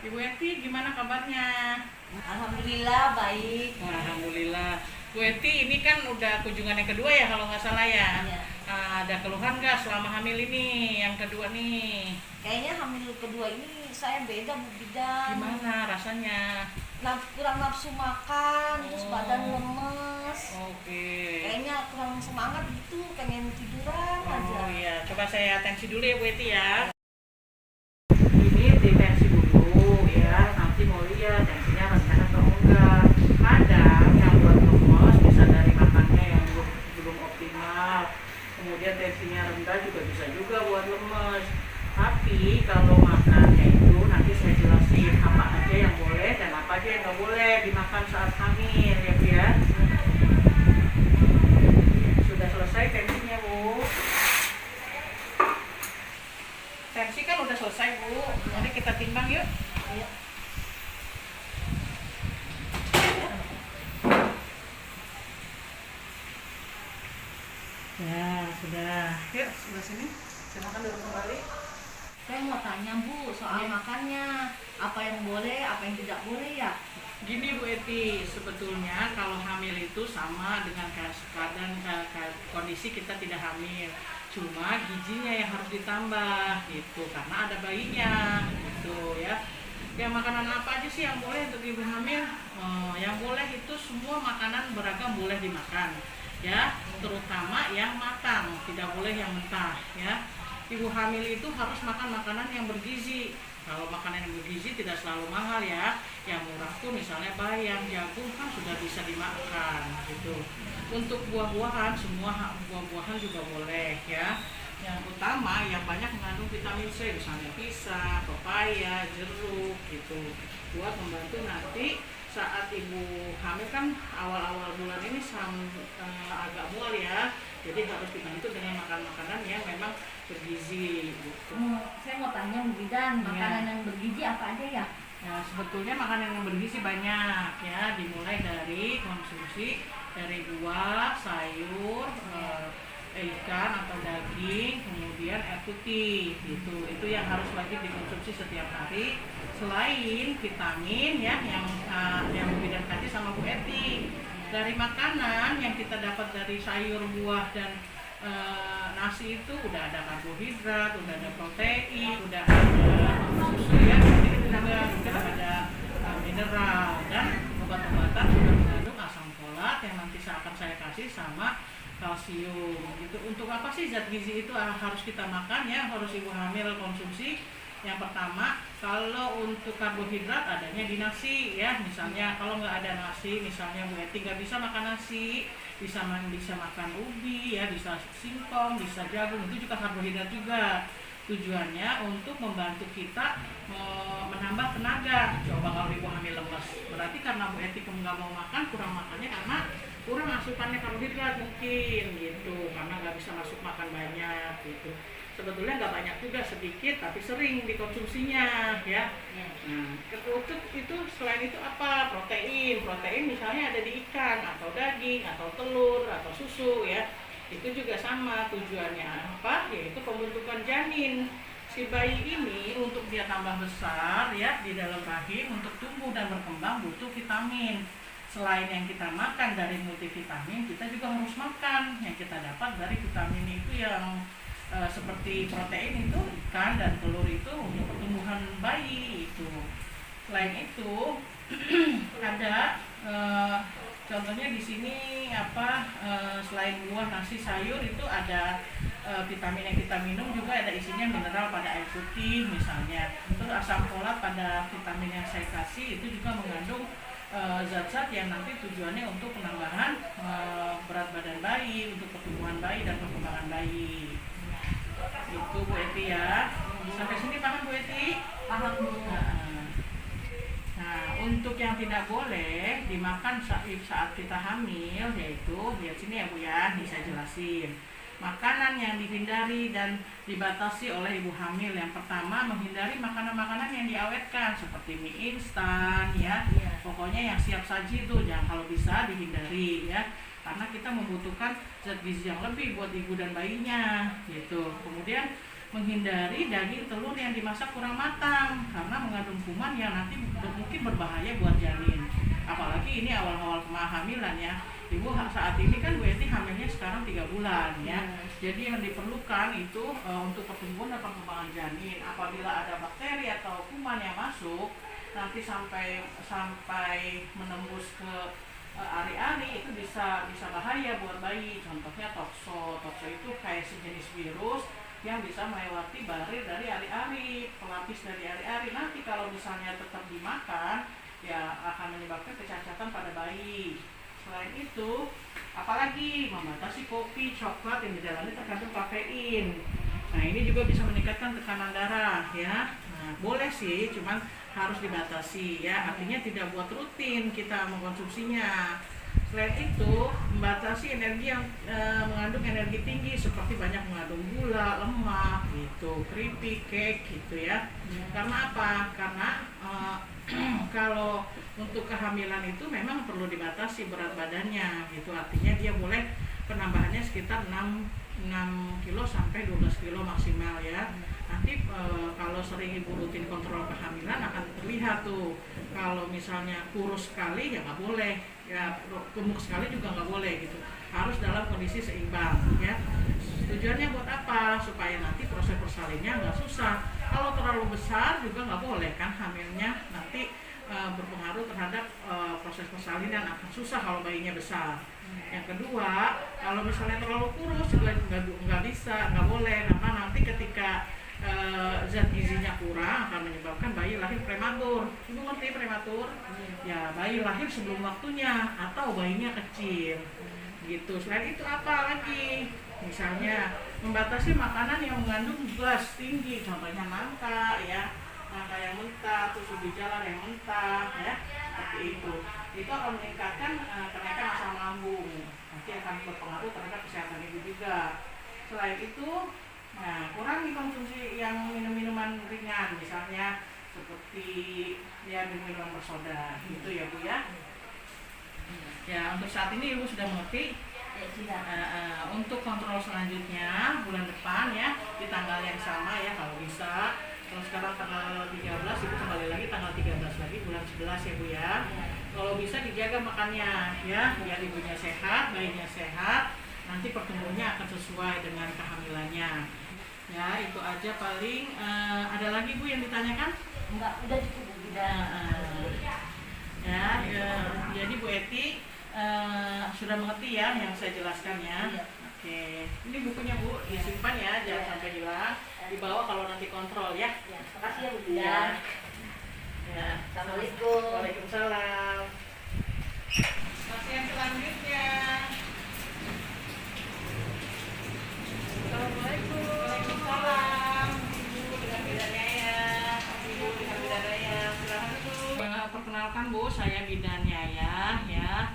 Ibu Eti, gimana kabarnya? Alhamdulillah baik. Alhamdulillah. Bu Eti, ini kan udah kunjungan yang kedua ya kalau nggak salah ya. Iya. Ada keluhan nggak selama hamil ini, yang kedua nih? Kayaknya hamil kedua ini saya beda Bu Bidan. Gimana rasanya? Kurang nafsu makan, terus Oh. badan lemes. Oke. Kayaknya kurang semangat gitu, pengen tiduran aja. Oh iya, coba saya tensi dulu ya Bu Eti ya. Ini ditensi dulu ya, nanti mau lihat tensinya rendah atau enggak. Kadang yang buat lemes bisa dari makannya yang belum optimal. Kemudian tensinya rendah juga bisa juga buat lemes. Tapi kalau makannya itu nanti saya jelasin apa aja yang boleh dan apa aja yang nggak boleh dimakan saat hamil ya Bu ya. Sudah selesai tensinya Bu. Tensi kan udah selesai Bu. Nanti kita timbang yuk. Iya. Ya, sudah. Yuk, sebelah sini. Silakan duduk kembali. Saya mau tanya Bu soal Iya. makannya, apa yang boleh, apa yang tidak boleh ya? Gini Bu Eti, sebetulnya kalau hamil itu sama dengan keadaan kondisi kita tidak hamil. Cuma gizinya yang harus ditambah gitu, karena ada bayinya gitu ya. Ya makanan apa aja sih yang boleh untuk ibu hamil? Yang boleh itu semua makanan beragam boleh dimakan ya, terutama yang matang, tidak boleh yang mentah ya. Ibu hamil itu harus makan makanan yang bergizi. Kalau makanan yang bergizi tidak selalu mahal ya. Yang murah tuh misalnya bayam, jagung kan sudah bisa dimakan gitu. Untuk buah-buahan, semua buah-buahan juga boleh ya. Yang utama yang banyak mengandung vitamin C, misalnya pisang, pepaya, jeruk gitu. Buat membantu nanti saat ibu hamil kan awal-awal bulan ini agak mual ya. Jadi harus dibantu dengan makan makanan yang memang bergizi gitu. Saya mau tanya Bu Bidan, Iya. makanan yang bergizi apa aja ya? Ya, sebetulnya makanan yang bergizi banyak ya, dimulai dari konsumsi dari buah, sayur, ikan atau daging, kemudian air putih gitu. Itu yang harus wajib dikonsumsi setiap hari. Selain vitamin ya yang Bu Bidan kasih sama Bu Eti. Dari makanan yang kita dapat dari sayur, buah dan nasi itu udah ada karbohidrat, udah ada protein, udah ada susu ya, juga ada mineral dan obat-obatan sudah mengandung asam folat yang nanti akan saya kasih sama kalsium gitu. Untuk apa sih zat gizi itu harus kita makan ya, harus ibu hamil konsumsi? Yang pertama, kalau untuk karbohidrat adanya di nasi ya, misalnya kalau nggak ada nasi, misalnya Bu Eti nggak bisa makan nasi, bisa makan ubi ya, bisa singkong, bisa jagung, itu juga karbohidrat juga. Tujuannya untuk membantu kita menambah tenaga. Coba kalau ibu hamil lemas, berarti karena Bu Eti nggak mau makan, kurang makannya karena kurang asupannya karbohidrat mungkin gitu, karena nggak bisa masuk makan banyak gitu. Sebetulnya nggak banyak juga, sedikit tapi sering dikonsumsinya ya. Nah, untuk itu selain itu apa? Protein misalnya ada di ikan atau daging atau telur atau susu ya. Itu juga sama, tujuannya apa? Yaitu pembentukan janin. Si bayi ini untuk dia tambah besar ya di dalam rahim, untuk tumbuh dan berkembang butuh vitamin. Selain yang kita makan dari multivitamin, kita juga harus makan yang kita dapat dari vitamin itu yang seperti protein itu, ikan dan telur itu untuk pertumbuhan bayi itu. Selain itu ada contohnya di sini selain buah, nasi, sayur itu ada vitamin yang kita minum juga ada isinya mineral pada air putih misalnya. Terus asam folat pada vitamin yang saya kasih itu juga mengandung zat-zat yang nanti tujuannya untuk penambahan berat badan bayi, untuk pertumbuhan bayi dan perkembangan bayi. Itu Bu Eti ya. Sampai sini paham Bu Eti? Paham Bu. Nah, untuk yang tidak boleh dimakan saat kita hamil, yaitu lihat sini ya Bu ya, bisa jelasin. Makanan yang dihindari dan dibatasi oleh ibu hamil, yang pertama menghindari makanan-makanan yang diawetkan seperti mie instan ya. Pokoknya yang siap saji itu kalau bisa dihindari ya, karena kita membutuhkan zat gizi yang lebih buat ibu dan bayinya gitu. Kemudian menghindari daging telur yang dimasak kurang matang karena mengandung kuman yang nanti mungkin berbahaya buat janin. Apalagi ini awal-awal kehamilan ya. Ibu saat ini kan Bu Eti hamilnya sekarang 3 bulan ya. Jadi yang diperlukan itu untuk pertumbuhan dan perkembangan janin. Apabila ada bakteri atau kuman yang masuk nanti sampai menembus ke ari-ari, itu bisa bahaya buat bayi. Contohnya tokso itu kayak sejenis virus yang bisa melewati barir dari ari-ari, pelapis dari ari-ari. Nanti kalau misalnya tetap dimakan, ya akan menyebabkan kecacatan pada bayi. Selain itu, apalagi membatasi kopi, coklat yang di dalamnya terkandung kafein. Nah, ini juga bisa meningkatkan tekanan darah ya. Nah, boleh sih, cuman harus dibatasi ya. Artinya tidak buat rutin kita mengkonsumsinya. Selain itu, membatasi energi yang mengandung energi tinggi seperti banyak mengandung gula, lemak, gitu, keripik, cake, gitu ya. Karena apa? Karena kalau untuk kehamilan itu memang perlu dibatasi berat badannya, gitu. Artinya dia boleh penambahannya sekitar 6 kilo sampai 12 kilo maksimal ya. Nanti kalau sering ibu rutin kontrol kehamilan akan terlihat tuh. Kalau misalnya kurus sekali ya nggak boleh, ya gemuk sekali juga nggak boleh gitu. Harus dalam kondisi seimbang ya. Tujuannya buat apa? Supaya nanti proses persalinnya nggak susah. Kalau terlalu besar juga nggak boleh kan, hamilnya nanti berpengaruh terhadap proses persalinan, akan susah kalau bayinya besar. Yang kedua, kalau misalnya terlalu kurus juga nggak bisa, nggak boleh, karena nanti ketika zat gizinya kurang akan menyebabkan bayi lahir prematur. Ibu ngerti prematur? Ya, bayi lahir sebelum waktunya atau bayinya kecil gitu. Selain itu apa lagi? Misalnya membatasi makanan yang mengandung gas tinggi, contohnya nangka ya, nangka yang mentah, terus ubi jalar yang mentah ya, seperti itu. Itu akan meningkatkan kenaikan asam lambung, nanti akan berpengaruh terhadap kesehatan ibu juga. Selain itu, nah, kurangi konsumsi yang minum-minuman ringan, misalnya seperti ya minuman bersoda, gitu ya Bu ya. Ya, untuk saat ini Ibu sudah mengerti. Untuk kontrol selanjutnya bulan depan ya, di tanggal yang sama ya kalau bisa. Kalau sekarang tanggal 13, Ibu kembali lagi tanggal 13 lagi bulan 11 ya Bu ya. Kalau bisa dijaga makannya ya, biar ibunya sehat, bayinya sehat, nanti pertumbuhannya akan sesuai dengan kehamilannya. Ya, itu aja paling. Ada lagi Bu yang ditanyakan? Enggak, udah cukup Bu. Jadi Bu Eti sudah mengerti ya yang saya jelaskan ya. Iya. Oke, ini bukunya Bu disimpan ya, jangan sampai hilang. Dibawa kalau nanti kontrol ya. Ya, makasih ya Bu. Ya. Assalamualaikum. Waalaikumsalam. Pasien selanjutnya. Assalamualaikum. Waalaikumsalam. Ibu dengan bidannya ya. Ibu dengan bidannya ya. Silakan dulu. Perkenalkan Bu, saya bidannya ya.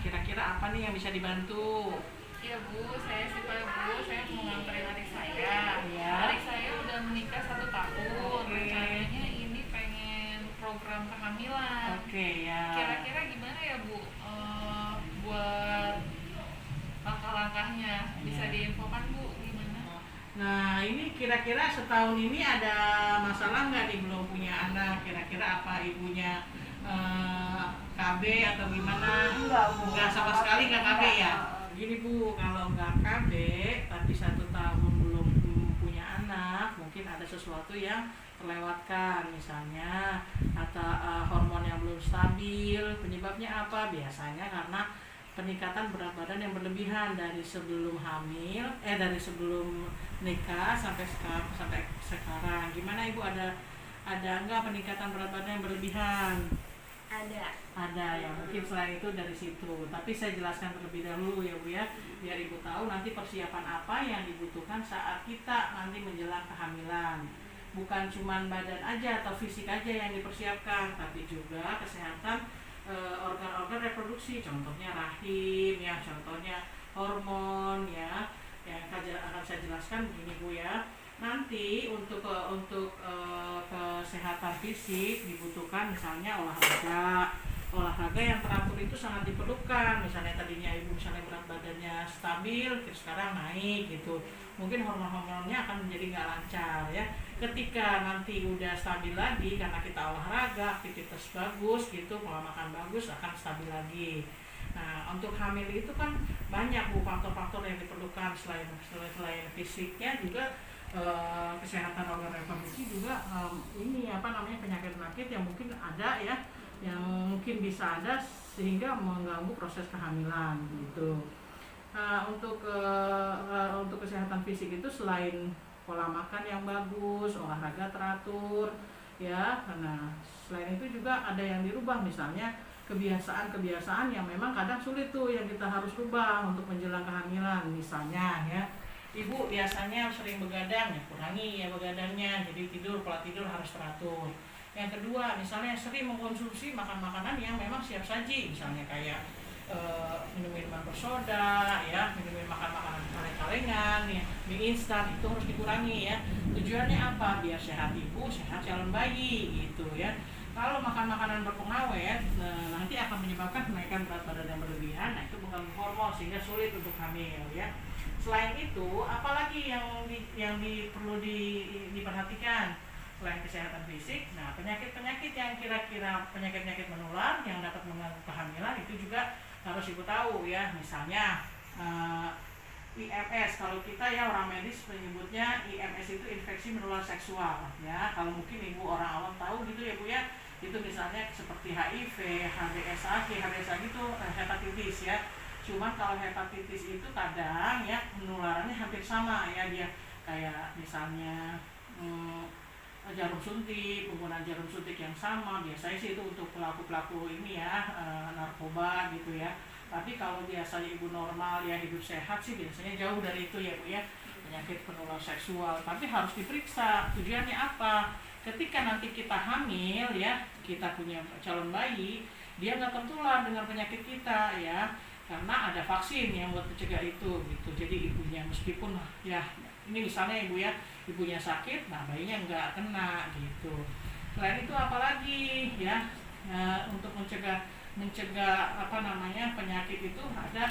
Kira-kira apa nih yang bisa dibantu? Iya Bu, saya Siva Bu, saya mau nganterin adik saya. Iya. Adik saya udah menikah 1 tahun. Oke. Rencananya ini pengen program kehamilan. Oke ya. Kira-kira gimana ya Bu, buat langkah-langkahnya? Bisa Iya. diinfokan Bu gimana? Nah, ini kira-kira setahun ini ada masalah nggak nih belum punya anak? Kira-kira apa ibunya KB atau gimana? Enggak, sama sekali nggak KB ya? Gini Bu, kalau nggak KB tapi 1 tahun belum punya anak, mungkin ada sesuatu yang terlewatkan, misalnya atau hormon yang belum stabil. Penyebabnya apa? Biasanya karena peningkatan berat badan yang berlebihan dari sebelum dari sebelum nikah sampai sekarang. Gimana Ibu, ada nggak peningkatan berat badan yang berlebihan? Ada ya, mungkin selain itu dari situ. Tapi saya jelaskan terlebih dahulu ya Bu ya, biar Ibu tahu nanti persiapan apa yang dibutuhkan saat kita nanti menjelang kehamilan. Bukan cuma badan aja atau fisik aja yang dipersiapkan, tapi juga kesehatan organ-organ reproduksi, contohnya rahim ya, contohnya hormon ya, yang akan saya jelaskan begini Bu ya. Nanti untuk kesehatan fisik dibutuhkan misalnya olahraga yang teratur itu itu sangat diperlukan. Misalnya tadinya ibu misalnya berat badannya stabil, terus sekarang naik gitu, mungkin hormon-hormonnya akan menjadi nggak lancar ya. Ketika nanti udah stabil lagi karena kita olahraga, aktivitas bagus gitu, pola makan bagus, akan stabil lagi. Nah, untuk hamil itu kan banyak Bu faktor-faktor yang diperlukan selain fisiknya juga, kesehatan organ reproduksi juga, ini apa namanya, penyakit-penyakit yang mungkin ada ya, yang mungkin bisa ada sehingga mengganggu proses kehamilan gitu. Untuk kesehatan fisik itu selain pola makan yang bagus, olahraga teratur ya. Nah, selain itu juga ada yang dirubah, misalnya kebiasaan-kebiasaan yang memang kadang sulit tuh yang kita harus rubah untuk menjelang kehamilan. Misalnya ya, ibu biasanya sering begadang, ya kurangi ya begadangnya, jadi pola tidur harus teratur. Yang kedua, misalnya sering mengkonsumsi makan-makanan yang memang siap saji, misalnya kayak minum minuman bersoda, ya, minum makan-makanan kaleng-kalengan, ya, mie instan, itu harus dikurangi ya. Tujuannya apa? Biar sehat ibu, sehat calon bayi gitu ya. Kalau makan makanan berpengawet, nanti akan menyebabkan kenaikan berat badan yang berlebihan. Nah, itu mengganggu hormon sehingga sulit untuk hamil ya. Selain itu, apalagi yang perlu diperhatikan selain kesehatan fisik? Nah, penyakit-penyakit yang kira-kira penyakit-penyakit menular yang dapat mengganggu kehamilan itu juga harus ibu tahu ya. Misalnya IMS, kalau kita ya orang medis menyebutnya IMS itu infeksi menular seksual ya. Kalau mungkin ibu orang awam tahu gitu ya Bu ya, itu misalnya seperti HIV, HBsAg itu hepatitis ya. Cuman kalau hepatitis itu kadang ya penularannya hampir sama ya, dia kayak misalnya jarum suntik, penggunaan jarum suntik yang sama. Biasanya sih itu untuk pelaku-pelaku ini ya, narkoba gitu ya. Tapi kalau biasanya ibu normal ya hidup sehat sih biasanya jauh dari itu ya Bu ya, penyakit penular seksual. Tapi harus diperiksa tujuannya apa. Ketika nanti kita hamil ya, kita punya calon bayi, dia nggak tertular dengan penyakit kita ya, karena ada vaksin yang buat mencegah itu gitu. Jadi ibunya meskipun ya ini misalnya ibu ya, ibunya sakit, nah bayinya nggak kena gitu. Selain itu apalagi ya, untuk mencegah apa namanya penyakit itu ada.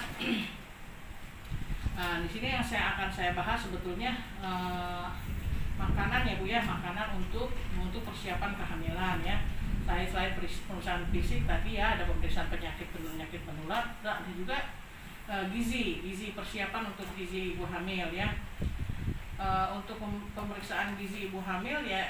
Nah, di sini yang akan saya bahas sebetulnya makanan ya Bu ya, makanan untuk persiapan kehamilan ya. Selain pemeriksaan fisik tadi ya, ada pemeriksaan penyakit menular, ada juga gizi persiapan untuk gizi ibu hamil ya. Untuk pemeriksaan gizi ibu hamil ya,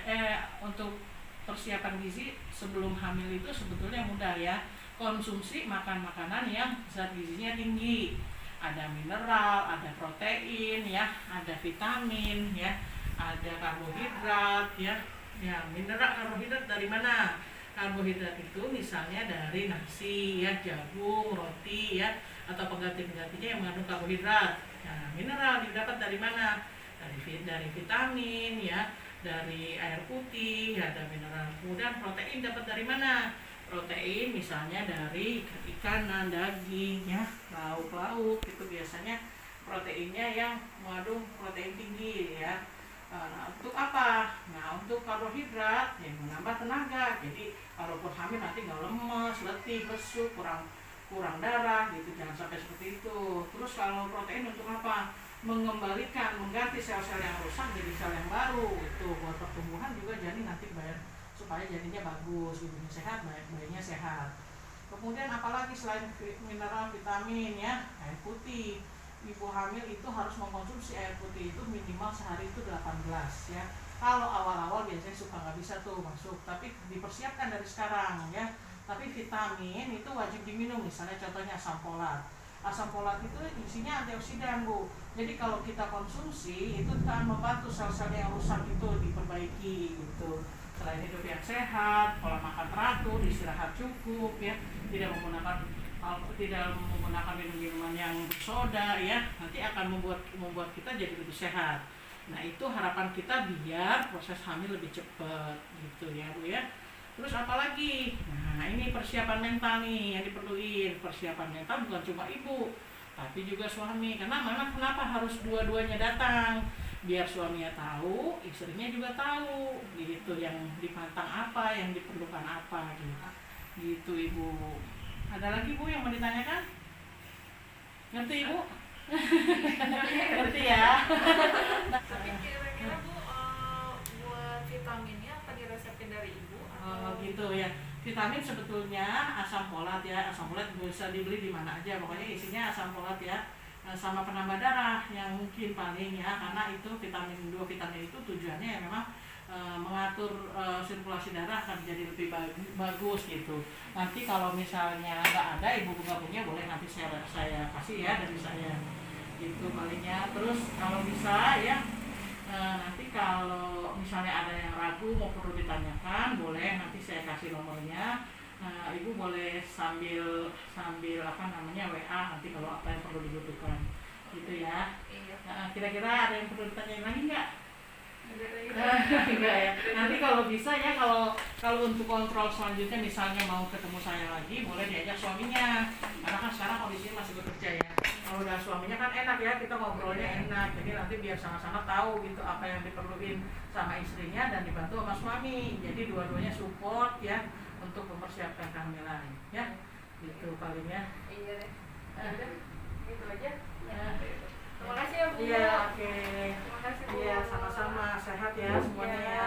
untuk persiapan gizi sebelum hamil itu sebetulnya mudah ya. Konsumsi makanan yang zat gizinya tinggi, ada mineral, ada protein ya, ada vitamin ya, ada karbohidrat ya. Mineral, karbohidrat dari mana? Karbohidrat itu misalnya dari nasi ya, jagung, roti ya, atau pengganti-penggantinya yang mengandung karbohidrat. Nah, mineral didapat dari mana? Dari vitamin ya, dari air putih ya, ada mineral. Kemudian protein dapat dari mana? Protein misalnya dari ikanan, daging ya, lauk-lauk itu biasanya proteinnya yang mengandung protein tinggi ya. Nah, untuk apa? Nah, untuk karbohidrat yang menambah tenaga. Jadi kalaupun hamil nanti nggak lemes, letih, lesu, kurang darah gitu, jangan sampai seperti itu. Terus kalau protein untuk apa? Mengganti sel-sel yang rusak jadi sel yang baru. Itu buat pertumbuhan juga janin nanti supaya janinnya bagus, ibunya sehat, bayinya sehat. Kemudian apalagi selain mineral, vitamin ya, air putih. Ibu hamil itu harus mengkonsumsi air putih itu minimal sehari itu 18 ya. Kalau awal-awal biasanya suka nggak bisa tuh masuk, tapi dipersiapkan dari sekarang ya. Tapi vitamin itu wajib diminum, misalnya contohnya asam folat. Asam folat itu isinya antioksidan Bu. Jadi kalau kita konsumsi itu akan membantu sel-sel yang rusak itu diperbaiki gitu. Selain hidup yang sehat, pola makan teratur, istirahat cukup ya, tidak menggunakan minum-minuman yang bersoda ya, nanti akan membuat kita jadi lebih sehat. Nah, itu harapan kita biar proses hamil lebih cepat gitu ya Bu ya. Terus apalagi? Nah, ini persiapan mental nih yang diperluin. Persiapan mental bukan cuma ibu, tapi juga suami. Karena memang kenapa harus dua-duanya datang? Biar suaminya tahu, istrinya juga tahu gitu, yang dipantang apa, yang diperlukan apa gitu. Gitu Ibu. Ada lagi Bu yang mau ditanyakan? Ngerti Ibu? Ngerti ya? Tapi kira-kira Bu, buat vitaminnya apa diresepin dari Ibu? Oh gitu ya. Vitamin sebetulnya asam folat ya. Asam folat bisa dibeli di mana aja. Pokoknya isinya asam folat ya. Sama penambah darah yang mungkin paling ya, karena itu vitamin 2 vitamin itu tujuannya ya memang mengatur sirkulasi darah akan jadi lebih bagus gitu. Nanti kalau misalnya nggak ada, ibu nggak punya, boleh nanti saya kasih ya dari saya gitu palingnya. Terus kalau bisa ya nanti kalau misalnya ada yang ragu mau perlu ditanyakan, boleh nanti saya kasih nomornya. Ibu boleh sambil apa namanya WA nanti kalau apa yang perlu dibutuhkan gitu ya. Iya. Kira-kira ada yang perlu ditanyain lagi nggak? Enggak Ya. Nanti kalau bisa ya, kalau untuk kontrol selanjutnya misalnya mau ketemu saya lagi, boleh diajak suaminya, karena kan sekarang kondisinya masih bekerja ya. Kalau udah suaminya kan enak ya, kita ngobrolnya enak, jadi nanti biar sama-sama tahu gitu apa yang diperluin sama istrinya dan dibantu sama suami, jadi dua-duanya support ya untuk mempersiapkan kehamilan ya, gitu palingnya. Iya deh. Udah, gitu aja. Ya. Terima kasih ya Bu. Iya, oke. Terima kasih Bu. Iya, sama-sama. Sehat ya semuanya ya.